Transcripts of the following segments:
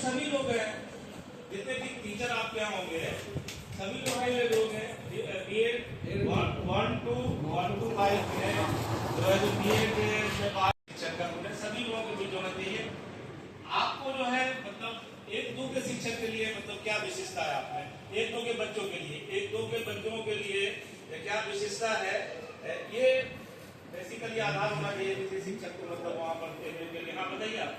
सभी लोग हैं, जितने भी टीचर आपके यहाँ होंगे सभी लोग हैं BEd 1 to 5 में जो है जो BEd शिक्षक का गुण है, सभी लोगों को बीच होना चाहिए। आपको जो है मतलब 1-2 के शिक्षक के लिए मतलब क्या विशेषता है आप में, 1-2 के बच्चों के लिए, 1-2 के बच्चों के लिए क्या विशेषता है, ये बेसिकली आधार होना चाहिए किसी शिक्षक को मतलब वहाँ पर देने के लिए। हाँ बताइए आप।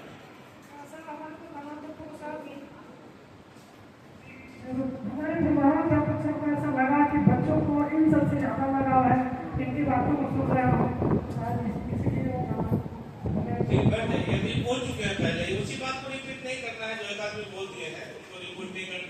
को ऐसा लगा कि बच्चों को इन सबसे ज्यादा लगाव है, इनकी बातों को सुन रहे हो। यदि बोल चुके हैं पहले, उसी बात को रिपीट नहीं करना है जो एक आदमी बोल दिए हैं, उसको रिपीट नहीं करना।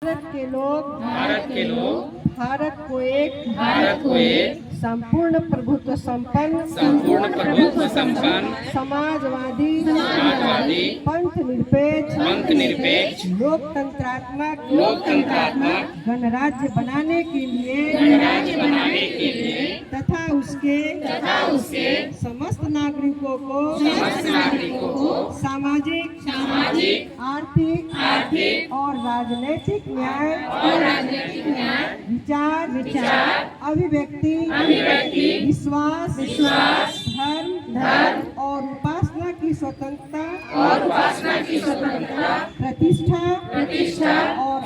भारत के लोग भारत को एक संपूर्ण प्रभुत्व संपन्न समाजवादी पंथ निरपेक्ष लोकतंत्रात्मक गणराज्य बनाने के लिए तथा उसके समस्त नागरिकों को सामाजिक आर्थिक और राजनीतिक न्याय विचार अभिव्यक्ति विश्वास धर्म और उपासना की स्वतंत्रता प्रतिष्ठा और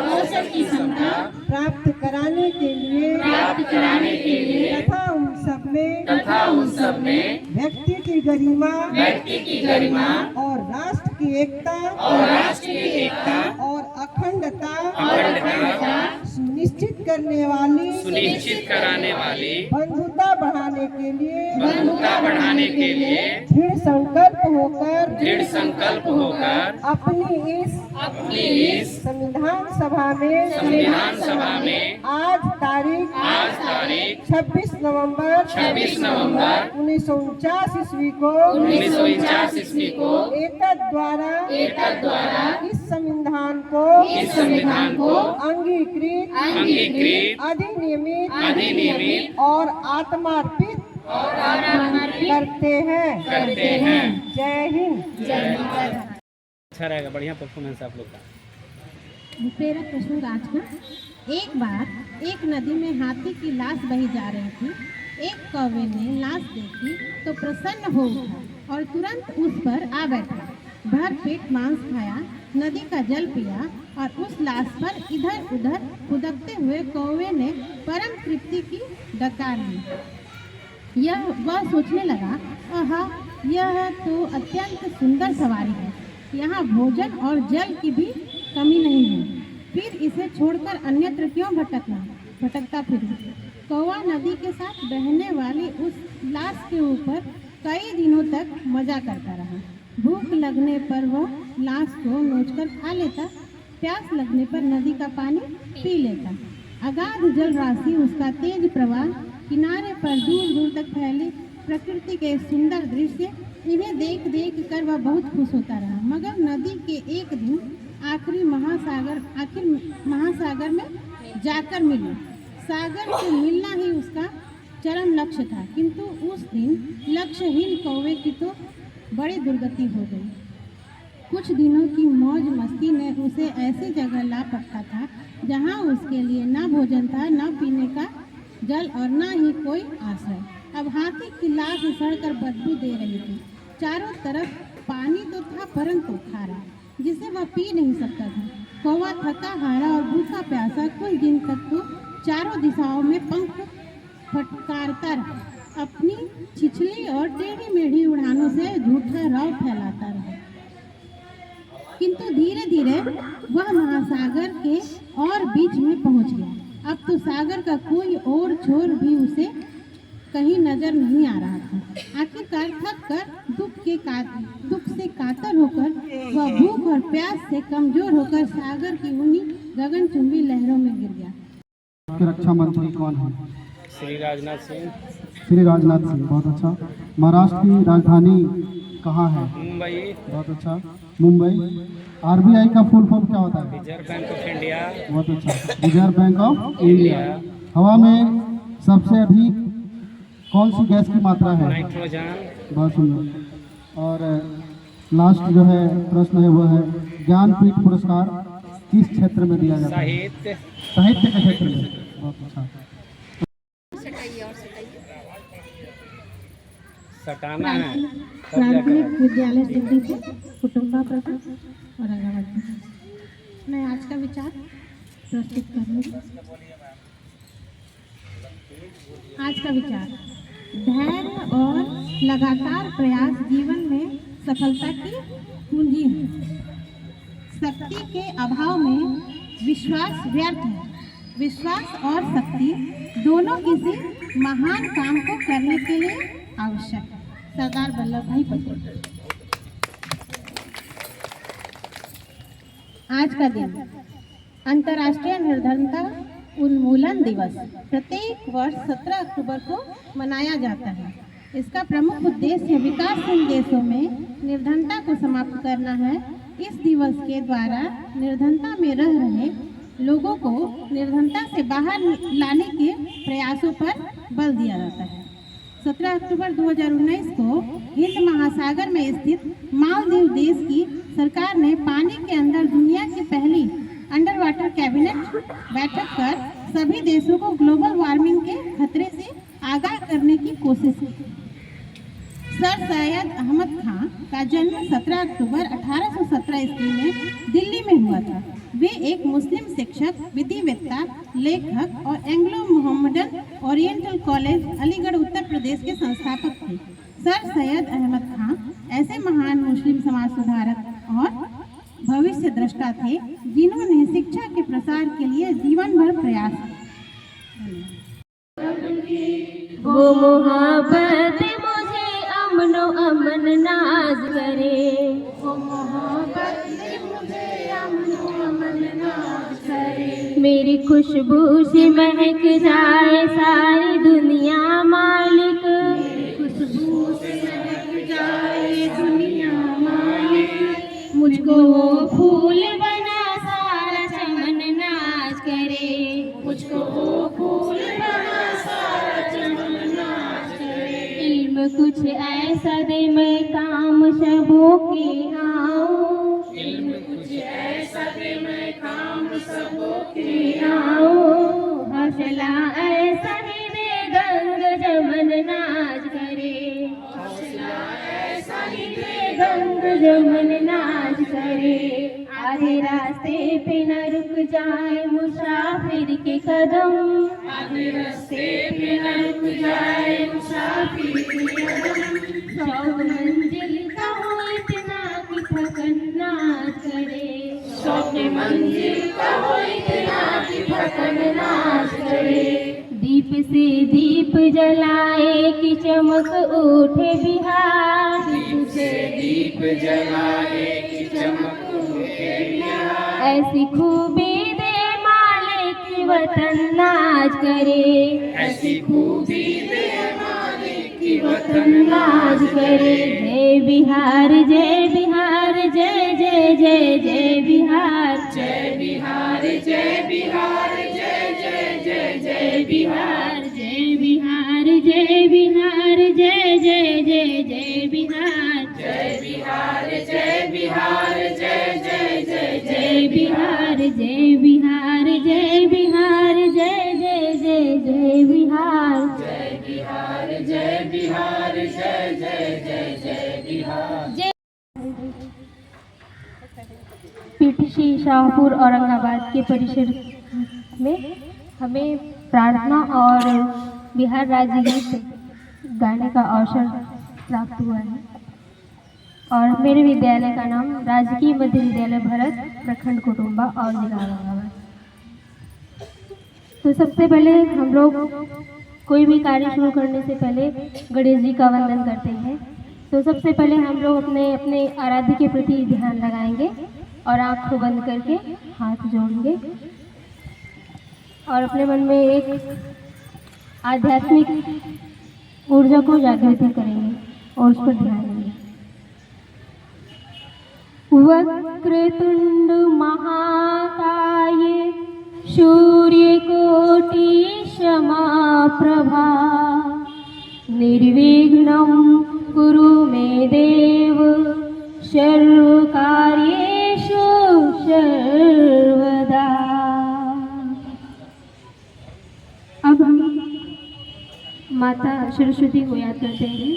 अवसर की समता प्राप्त कराने के लिए तथा उन सब में व्यक्ति की गरिमा और राष्ट्र की एकता और अखंडता सुनिश्चित कराने वाली बंधुता बढ़ाने के लिए दृढ़ संकल्प होकर अपनी इस संविधान सभा में आज तारीख 26 नवंबर 1949 ईस्वी को एकद द्वारा इस संविधान को अंगीकृत अधिनियमित और आत्मार्पित करते हैं। जय हिंद। अच्छा रहेगा, बढ़िया परफॉर्मेंस आप लोग का। मेरा प्रश्न राजकुमार, एक बार एक नदी में हाथी की लाश बही जा रही थी। एक कौवे ने लाश देखी तो प्रसन्न हो उठा और तुरंत उस पर आ बैठा, भर पेट मांस खाया, नदी का जल पिया और उस लाश पर इधर उधर खुदकते हुए कौवे ने परम तृप्ति की डकार ली। वह सोचने लगा, आहा, यह तो अत्यंत सुंदर सवारी है, यहाँ भोजन और जल की भी कमी नहीं है, फिर इसे छोड़कर अन्यत्र क्यों भटकता फिरूं। कौवा नदी के साथ बहने वाली उस लाश के ऊपर कई दिनों तक मजा करता रहा। भूख लगने पर वह लाश को नोचकर खा लेता, प्यास लगने पर नदी का पानी पी लेता। अगाध जल राशि, उसका तेज प्रवाह, किनारे पर दूर दूर तक फैले प्रकृति के सुंदर दृश्य, इन्हें देख देख कर वह बहुत खुश होता रहा। मगर नदी के एक दिन आखिर महासागर में जाकर मिले। सागर से मिलना ही उसका चरम लक्ष्य था, किंतु उस दिन लक्ष्यहीन कौवे की तो बड़ी दुर्गति हो गई। कुछ दिनों की मौज मस्ती ने उसे ऐसी जगह ला पटका था जहाँ उसके लिए न भोजन था, न पीने का जल और न ही कोई आश्रय। अब हाथी की लाश सड़कर बदबू दे रही थी। चारों तरफ पानी तो था परंतु खारा, जिसे वह पी नहीं सकता था। कौवा थका हारा और भूखा प्यासा कुछ दिन तक तो चारों दिशाओं में पंख फटकारता रहा, अपनी छिछली और टेढ़ी मेढ़ी उड़ानों से झूठा रौब फैलाता रहा। किंतु धीरे धीरे वह महासागर के और बीच में पहुंच गया। अब तो सागर का कोई और छोर भी उसे कहीं नजर नहीं आ रहा था। आखिरकार थक कर दुख से कातर होकर वह भूख और प्यास से कमजोर होकर सागर की उन्हीं गगनचुंबी लहरों में गिर गया। के रक्षा मंत्री कौन है? श्री राजनाथ सिंह। श्री राजनाथ सिंह, बहुत अच्छा। महाराष्ट्र की राजधानी कहाँ है? मुंबई। बहुत अच्छा, मुंबई। आरबीआई का फुल फॉर्म क्या होता है? Reserve bank of India. बहुत अच्छा, रिजर्व बैंक ऑफ इंडिया। हवा में सबसे अधिक कौन सी गैस की मात्रा है? नाइट्रोजन। बहुत सुंदर। और लास्ट जो है प्रश्न है वो है, ज्ञानपीठ पुरस्कार किस क्षेत्र में दिया जाता है? साहित्य। साहित्य के क्षेत्र में। बहुत अच्छा। सटाना है। प्राथमिक विद्यालय सिद्धि से कुटुंबा प्रथम औरंगाबाद से। मैं आज का विचार प्रस्तुत करूँगी। आज का विचार, धैर्य और लगातार प्रयास जीवन में सफलता की कुंजी है। शक्ति के अभाव में विश्वास व्यर्थ है। विश्वास और शक्ति दोनों किसी महान काम को करने के लिए आवश्यक है। सरदार वल्लभ भाई पटेल। आज का दिन अंतर्राष्ट्रीय निर्धनता उन्मूलन दिवस प्रत्येक वर्ष 17 अक्टूबर को मनाया जाता है। इसका प्रमुख उद्देश्य विकासशील देशों में निर्धनता को समाप्त करना है। इस दिवस के द्वारा निर्धनता में रह रहे लोगों को निर्धनता से बाहर लाने के प्रयासों पर बल दिया जाता है। 17 अक्टूबर 2019 को हिंद महासागर में स्थित मालदीव देश की सरकार ने पानी के अंदर दुनिया की पहली अंडर वाटर कैबिनेट बैठक कर सभी देशों को ग्लोबल वार्मिंग के खतरे से आगाह करने की कोशिश की। सर सैयद अहमद खान का जन्म 17 अक्टूबर 1817 ईस्वी में दिल्ली में हुआ था। वे एक मुस्लिम शिक्षक, विधिवेत्ता, लेखक और Anglo Mohammedan Oriental College Aligarh Uttar Pradesh के संस्थापक थे। सर सैयद अहमद खान ऐसे महान मुस्लिम समाज सुधारक और भविष्य दृष्टा थे जिन्होंने शिक्षा के प्रसार के लिए जीवन भर प्रयास किया। वो मोहब्बत मुझे अमनो अमन नाज करे, वो मोहब्बत मुझे अमनो अमन नाज करे। मेरी खुशबू से महक जाए सारी दुनिया मालिक, मेरी खुशबू से महक जाए दुनिया मालिक। मुझको वो फूल बना सारा चमन नाच करे, मुझको वो फूल बना सारा चमन नाच करे। इल्म कुछ ऐसा दे मैं काम सबों के आऊं, इल्म कुछ ऐसा दे मैं काम सबों के आऊं। हौसला ऐसा ही दे गंग जमन नाच करे, हौसला ऐसा ही दे गंग जमन नाच करे। आधे रास्ते पे न रुक जाए मुसाफिर के कदम, आधे रास्ते पे न रुक जाए मुसाफिर के कदम। सौ मंजिल का हो इतना कि थकन ना करे, सौ मंजिल का हो इतना कि थकन ना करे। दीप से दीप जलाए कि चमक उठे बिहार, दीप से दीप जलाए कि चमक उठे बिहार। ऐसी खूबी दे मालिक वतन नाच करे, ऐसी खूबी दे मालिक वतन नाच करे। जय बिहार जय बिहार जय जय जय जय बिहार, जय बिहार जय बिहार जय जय जय जय बिहार, जय बिहार जय बिहार जय जय जय जय बिहार, जय बिहार जय बिहार जय जय जय जय बिहार, जय बिहार जय बिहार जय जय जय जय बिहार, जय बिहार जय बिहार जय जय जय जय बिहार। पीटीसी शाहपुर औरंगाबाद के परिसर में हमें प्रार्थना और बिहार राज्य गीत गाने का अवसर प्राप्त हुआ है और मेरे विद्यालय का नाम राजकीय मध्य विद्यालय भरत, प्रखंड कुटुंबा और जिला औरंगाबाद। तो सबसे पहले हम लोग कोई भी कार्य शुरू करने से पहले गणेश जी का वंदन करते हैं। तो सबसे पहले हम लोग अपने अपने आराध्य के प्रति ध्यान लगाएंगे और आँख को बंद करके हाथ जोड़ेंगे और अपने मन में एक आध्यात्मिक ऊर्जा को जागृत करेंगे और उस पर ध्यान देंगे। वक्रतुंड महाकाय सूर्यकोटि समप्रभा निर्विघ्नं कुरु मे देव सर्वकार्येषु सर्वदा। अब हम माता सरस्वती को याद करते हैं।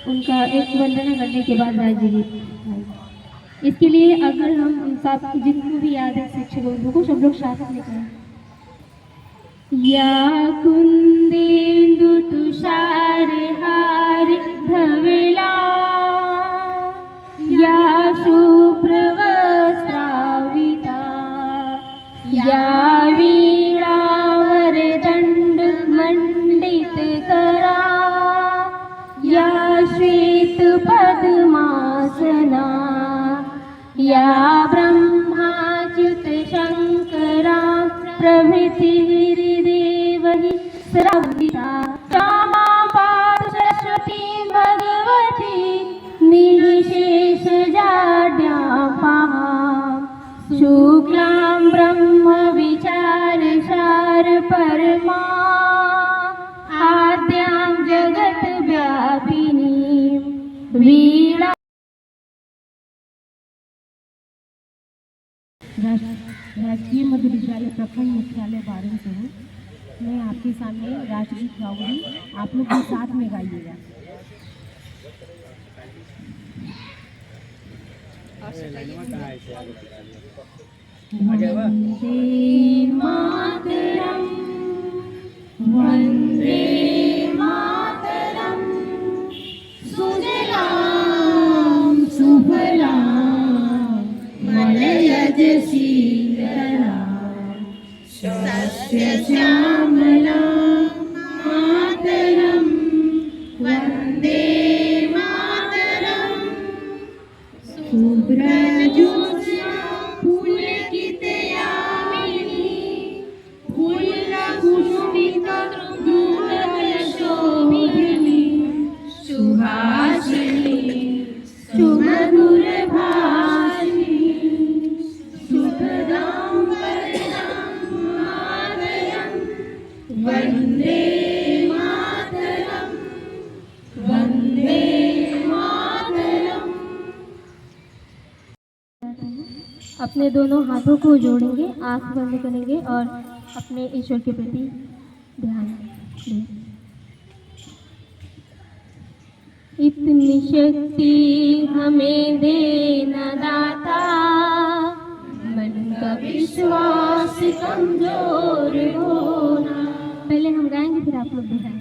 उनका एक वंदना करने के बाद राज्य गीत। इसके लिए अगर हम सब जिनको भी याद है शिक्षक को सब लोग साथ में करें। या कुंदेन्दु तुषार हार धवला या शुभ्रवस्त्राविता या वीणावर दंड मंडित करा या श्वेत पद्मासना या ब्रह्माच्युत शंकरा प्रभृतिर्देवहि श्रवणिता क्षमा पार्थ सरस्वती भगवती निर्विशेष जाड्यापहा शुक्लां ब्रह्म विचार सार परमा आद्यां जगत व्यापिनीं वीणा। राजकीय मध्य विद्यालय प्रखंड मुख्यालय बारन से हूँ। मैं आपके सामने राष्ट्रगीत गाऊंगी, आप लोग भी साथ में गाइएगा। वंदे मातरम वंदे मातरम सुजलाम सुफलाम मलयज शीतलाम सस्य श्यामलाम मातरम वंदे मातरम शुभ्रज्योत्स्ना पुलकितयामिनी फूलकुसुमितद्रुमदलशोभिनी सुभाषिणी सुमधुरभाषिणी सुखदां वरदां मातरं वन्दे मातरं वन्दे मातरं। अपने दोनों हाथों को जोड़ेंगे, आंख बंद करेंगे और अपने ईश्वर के प्रति ध्यान दें। इतनी शक्ति हमें देना दाता मन का विश्वास कमजोर होना। पहले हम गाएंगे फिर आप लोग दिखाएंगे।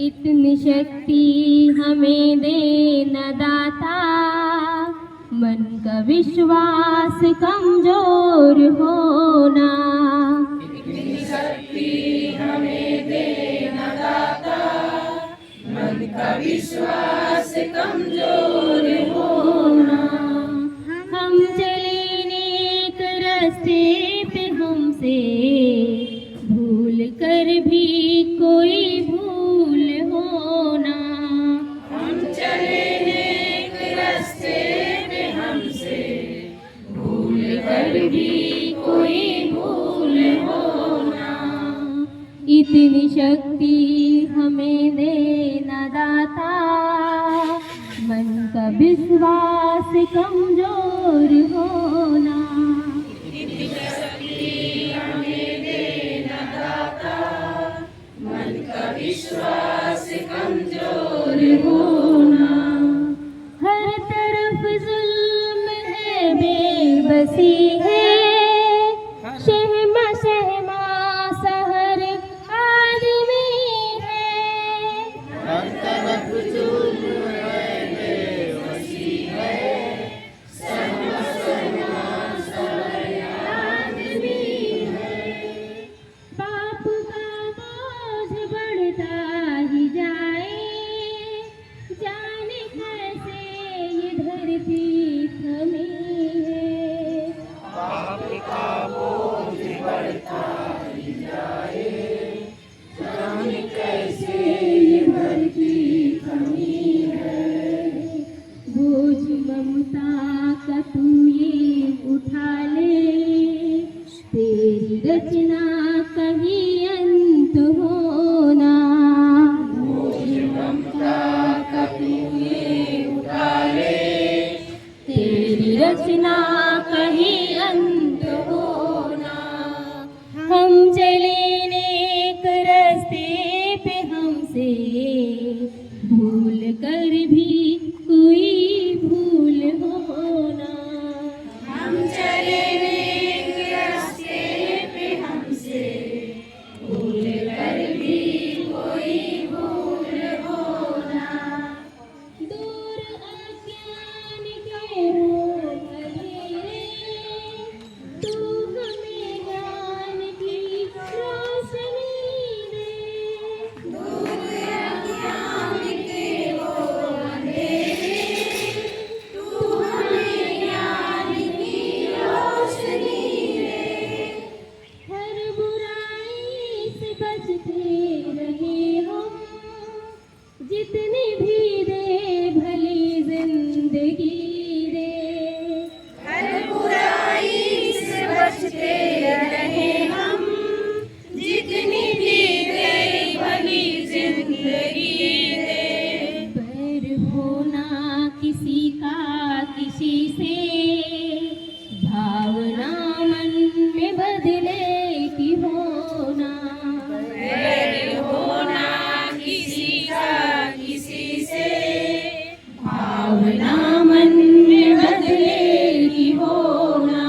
इतनी शक्ति हमें देना दाता मन का विश्वास कमजोर होना। इतनी शक्ति हमें देना दाता मन का विश्वास कमजोर होना। हम चले नेक रास्ते पे हमसे भूल कर भी कोई भूल होना। हम चले नेक रास्ते पे हमसे भूल कर भी कोई भूल होना। इतनी शक्ति हमें देना दाता मन का विश्वास कमजोर होना। इतनी शक्ति हमें देना दाता मन का विश्वास कमजोर होना। हर तरफ जुल्म है बेबसी है शहमा शहमा सहर आदमी है। हर तरफ जुल्म है बेबसी है शहमा शहमा सहर आदमी है। पाप का बोझ भूल कर भी कोई भूल होना। हम चले नेक रास्ते पे हमसे भूल कर भी कोई भूल होना। दूर अज्ञान के हो अंधेरे, तू हमें ज्ञान की रोशनी दे। दूर अज्ञान के हो अंधेरे, तू हमें ज्ञान की रोशनी दे। हर बुराई से बचते रहे हम, जितनी भी दे भली जिंदगी दे। हर बुराई से बचते रहे हम, जितनी भी दे भली जिंदगी दे। पर होना किसी का किसी से, भावना मन में बदले की होना। पर होना किसी का किसी से, भावना मन में बदले की होना।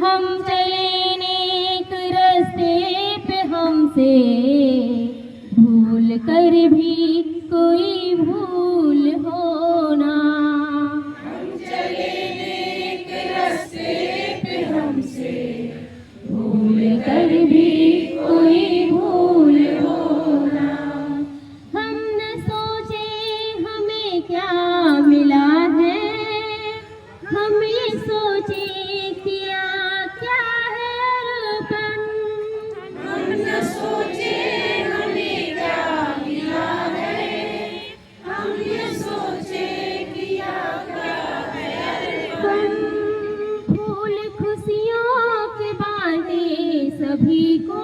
हम चले नेक रास्ते पे हमसे भूल कर भी कोई भूल होना। हम चले नेक रास्ते पे हमसे भूल कर भी कोई भूल होना। हम न सोचे हमें क्या मिला है, हम ये सोचे किया क्या है अर्पण। हम न सोचे हमें क्या मिला है, हम ये सोचे किया क्या है अर्पण। फूल खुशियों के बांटे सभी को,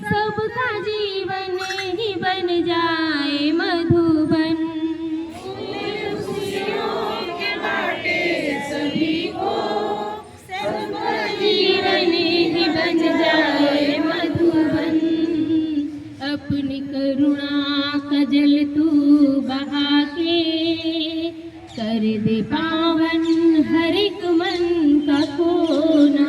सबका जीवन ही बन जाए मधुबन। फूल खुशियों के बांटे सभी को, सबका जीवन ही बन जाए मधुबन। अपनी करुणा का जल तू बहा के, कर दे पावन हर एक मन का कोना।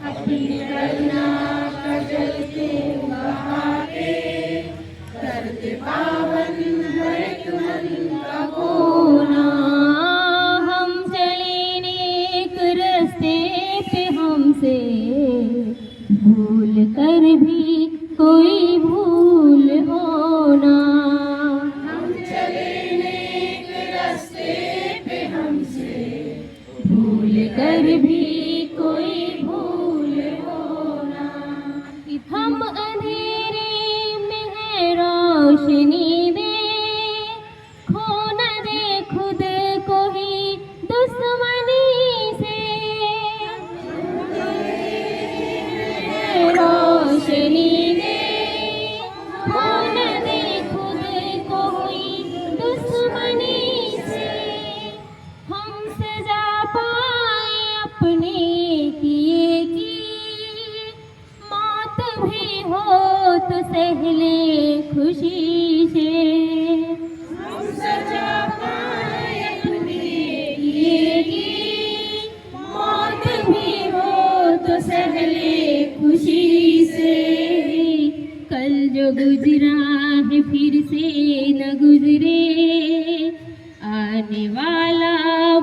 अपनी करुणा का जल तू बहा के, कर दे पावन हर एक मन का कोना। हम चले नेक रास्ते पे हमसे भूल कर भी कोई भूल होना। हम चले नेक रास्ते पे हमसे भूल कर भी कोई भूल होना। हम अंधेरे में है रोशनी दे, खो न दे खुद को ही दुश्मनी से। रोशनी दे, खो न दे खुद को ही दुश्मनी से। हम सजा पाए अपने किए की, मौत भी हो तो सहले खुशी से। हम सजा पाए अपने किए की, मौत भी हो तो सहले खुशी से। कल जो गुजरा है फिर से न गुजरे, आने वाला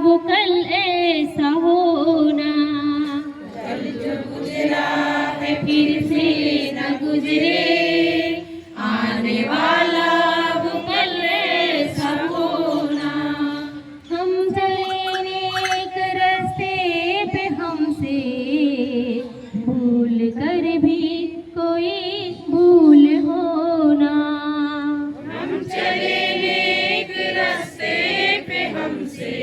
वो कल ऐसा होना। कल जो गुजरा है फिर से न गुजरे, आने वाला वो कल ऐसा होना। हम चले नेक रास्ते पे हमसे भूल कर भी कोई भूल होना। हम चले नेक रास्ते पे हमसे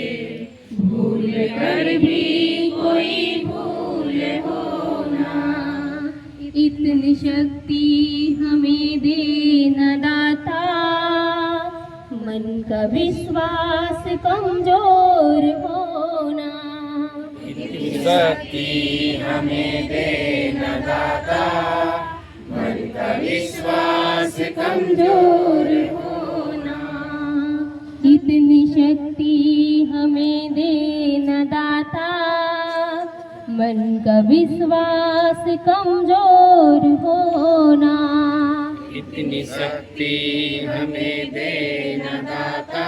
भूल कर भी कोई भूल होना। इतनी शक्ति हमें देना दाता, मन का विश्वास कमजोर होना। शक्ति हमें देना दाता, मन का विश्वास कमजोर होना। इतनी शक्ति हमें देना दाता, मन का विश्वास कमजोर होना। इतनी शक्ति हमें देना दाता,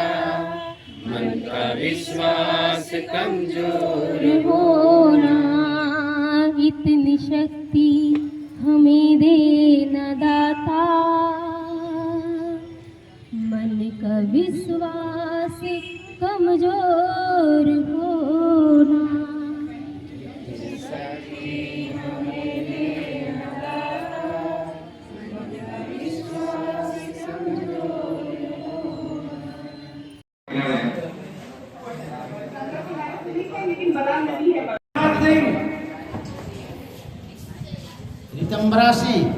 मन का विश्वास कमजोर होना। इतनी शक्ति हमें देना दाता, मन का विश्वास कमजोर होना। रितंबरा सिंह,